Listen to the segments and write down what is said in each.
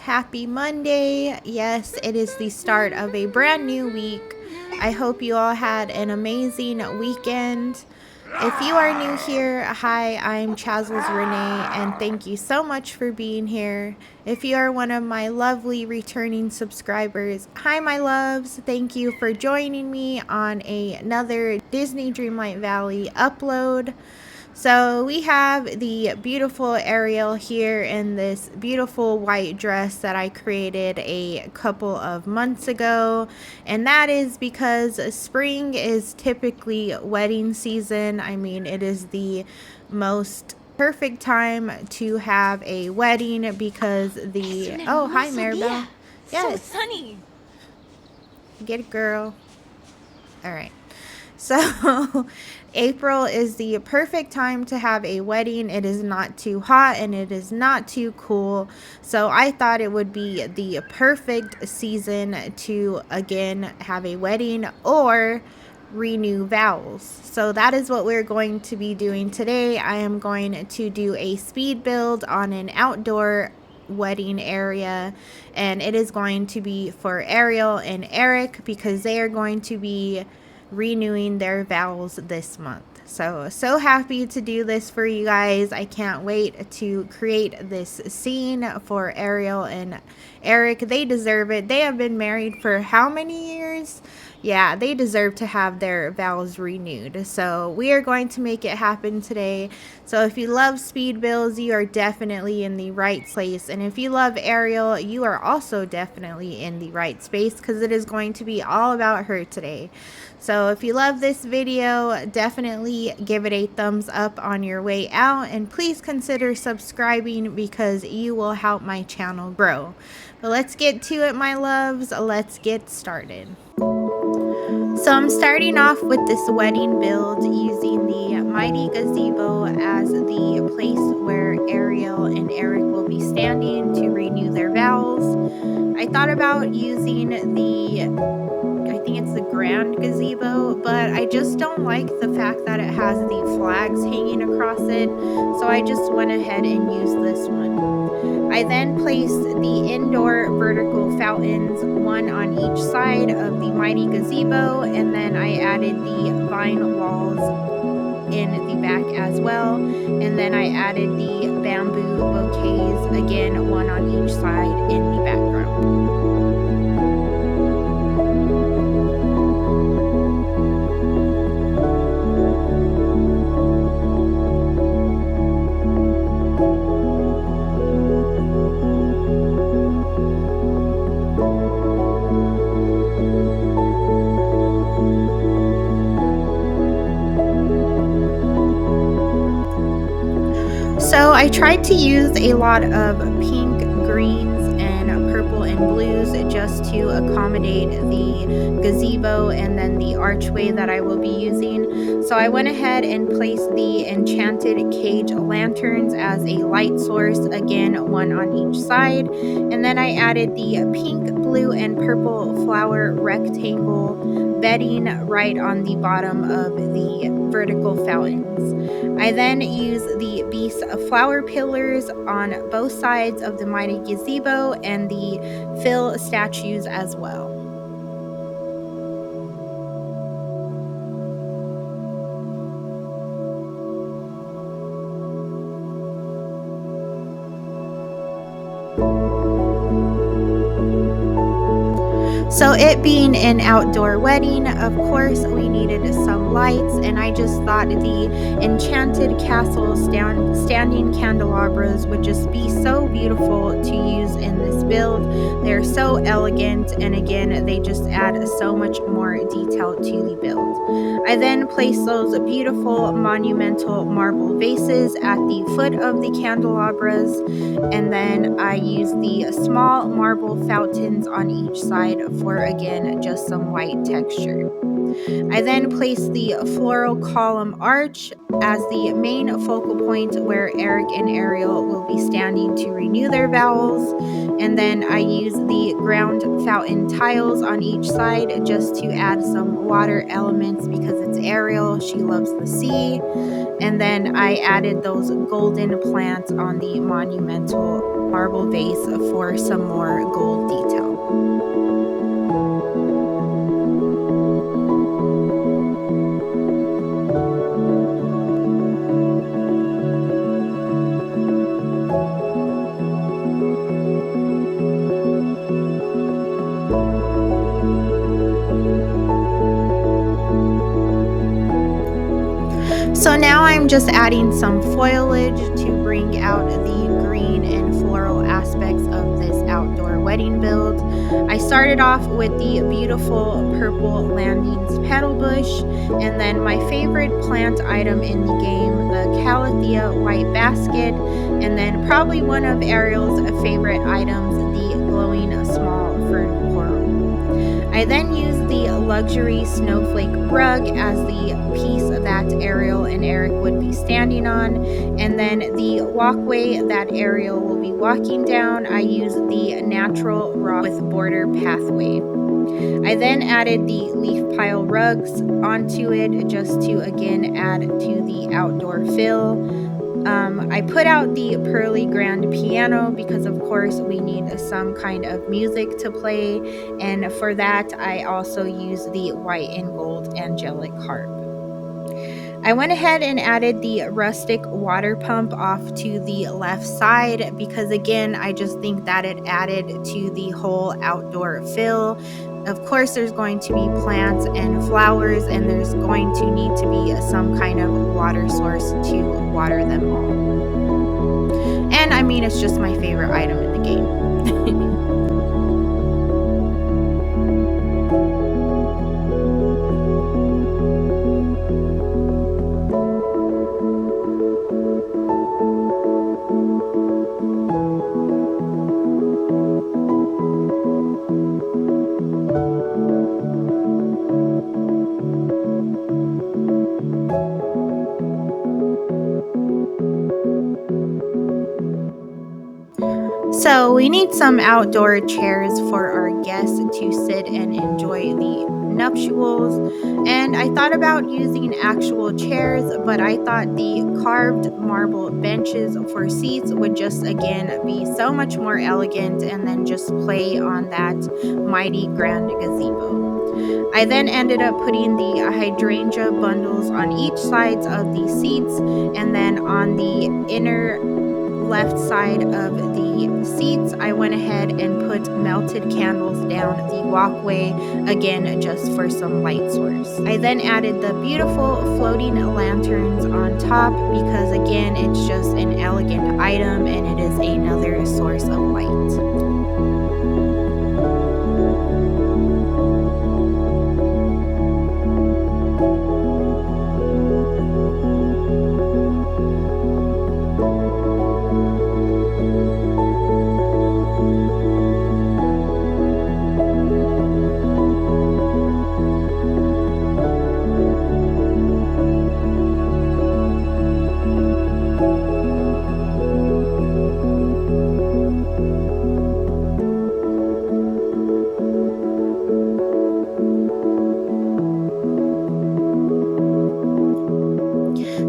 Happy Monday. Yes, it is the start of a brand new week. I hope you all had an amazing weekend. If you are new here, hi, I'm Chazles Renee, and thank you so much for being here. If you are one of my lovely returning subscribers, hi, my loves. Thank you for joining me on another Disney Dreamlight Valley upload. So we have the beautiful Ariel here in this beautiful white dress that I created a couple of months ago. And that is because spring is typically wedding season. I mean, it is the most perfect time to have a wedding because oh, hi, Maribel. Yes. So sunny. Get it, girl. All right. So April is the perfect time to have a wedding. It is not too hot and it is not too cool. So I thought it would be the perfect season to again have a wedding or renew vows. So that is what we're going to be doing today. I am going to do a speed build on an outdoor wedding area, and it is going to be for Ariel and Eric because they are going to be renewing their vows this month. So happy to do this for you guys. I can't wait to create this scene for Ariel and Eric. They deserve it. They have been married for how many years? Yeah, they deserve to have their vows renewed. So we are going to make it happen today. So if you love speed builds, you are definitely in the right place. And if you love Ariel, you are also definitely in the right space because it is going to be all about her today. So if you love this video, definitely give it a thumbs up on your way out. And please consider subscribing because you will help my channel grow. But let's get to it, my loves. Let's get started. So I'm starting off with this wedding build using the mighty gazebo as the place where Ariel and Eric will be standing to renew their vows. I thought about using I think it's the grand gazebo, but I just don't like the fact that it has the flags hanging across it, so I just went ahead and used this one. I then placed the indoor vertical fountains, one on each side of the mighty gazebo, and then I added the vine walls in the back as well, and then I added the bamboo bouquets, again one on each side in the background. So I tried to use a lot of pink, greens, and purple and blues just to accommodate the gazebo and then the archway that I will be using. So I went ahead and placed the enchanted cage lanterns as a light source, again one on each side. And then I added the pink, blue, and purple flower rectangle bedding right on the bottom of the vertical fountains. I then use the beast flower pillars on both sides of the mighty gazebo and the fill statues as well. So it being an outdoor wedding, of course, we needed some lights, and I just thought the enchanted castle standing candelabras would just be so beautiful to use in this build. They're so elegant, and again, they just add so much more detail to the build. I then placed those beautiful monumental marble vases at the foot of the candelabras, and then I used the small marble fountains on each side for, again, just some white texture. I then placed the floral column arch as the main focal point where Eric and Ariel will be standing to renew their vows. And then I used the ground fountain tiles on each side just to add some water elements because it's Ariel, she loves the sea. And then I added those golden plants on the monumental marble vase for some more gold detail. So now I'm just adding some foliage to bring out the green and floral aspects of this outdoor wedding build. I started off with the beautiful purple landings petal bush, and then my favorite plant item in the game, the calathea white basket, and then probably one of Ariel's favorite items, the glowing small fern coral. I then used the luxury snowflake rug as the piece that Ariel and Eric would be standing on, and then the walkway that Ariel will be walking down, I used the natural rock with border pathway. I then added the leaf pile rugs onto it just to again add to the outdoor feel. I put out the pearly grand piano because, of course, we need some kind of music to play, and for that, I also use the white and gold angelic harp. I went ahead and added the rustic water pump off to the left side because, again, I just think that it added to the whole outdoor feel. Of course, there's going to be plants and flowers, and there's going to need to be some kind of water source to water them all. And I mean, it's just my favorite item in the game. So, we need some outdoor chairs for our guests to sit and enjoy the nuptials. And I thought about using actual chairs, but I thought the carved marble benches for seats would just again be so much more elegant and then just play on that mighty grand gazebo. I then ended up putting the hydrangea bundles on each sides of the seats, and then on the inner left side of the seats, I went ahead and put melted candles down the walkway, again, just for some light source. I then added the beautiful floating lanterns on top because, again, it's just an elegant item and it is another source of light.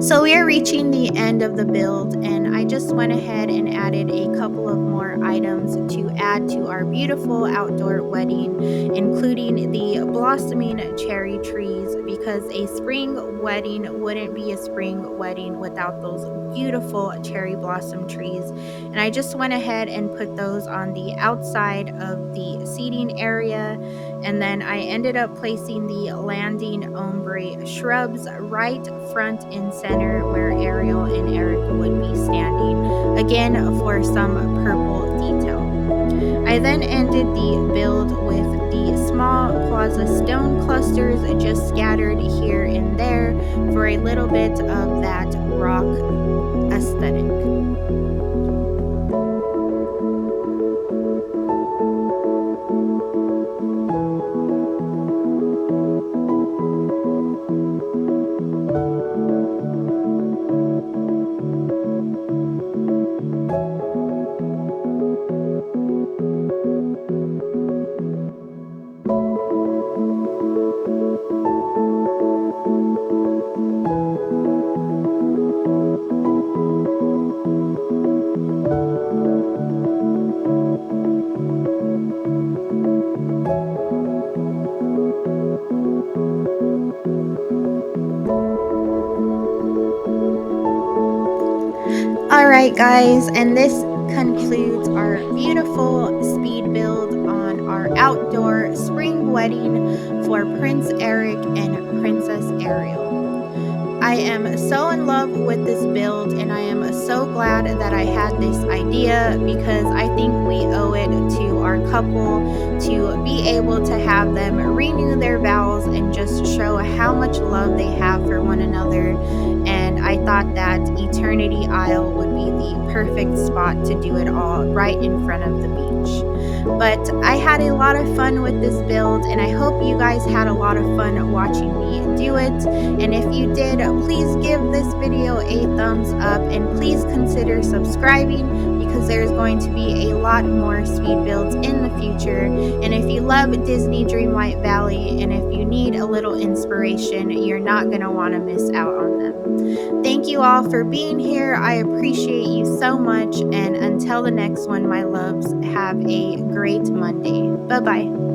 So we are reaching the end of the build, and I just went ahead and added a couple of more items to add to our beautiful outdoor wedding, including the blossoming cherry trees, because a spring wedding wouldn't be a spring wedding without those beautiful cherry blossom trees. And I just went ahead and put those on the outside of the seating area. And then I ended up placing the landing ombre shrubs right front and center where Ariel and Eric would be standing, again for some purple detail. I then ended the build with the small plaza stone clusters just scattered here and there for a little bit of that rock aesthetic. All right, guys, and this concludes our beautiful speed build on our outdoor spring wedding for Prince Eric and Princess Ariel. I am so in love with this build, and I am so glad that I had this idea because I think we owe it to our couple to be able to have them renew their vows and just show how much love they have for one another. And I thought that Eternity Isle would be the perfect spot to do it all right in front of the beach. But I had a lot of fun with this build, and I hope you guys had a lot of fun watching me do it. And if you did, please give this video a thumbs up and please consider subscribing because there's going to be a lot more speed builds in the future. And if you love Disney Dreamlight Valley and if you need a little inspiration, you're not going to want to miss out on them. Thank you all for being here. I appreciate you so much. And until the next one, my loves, have a great Monday. Bye-bye.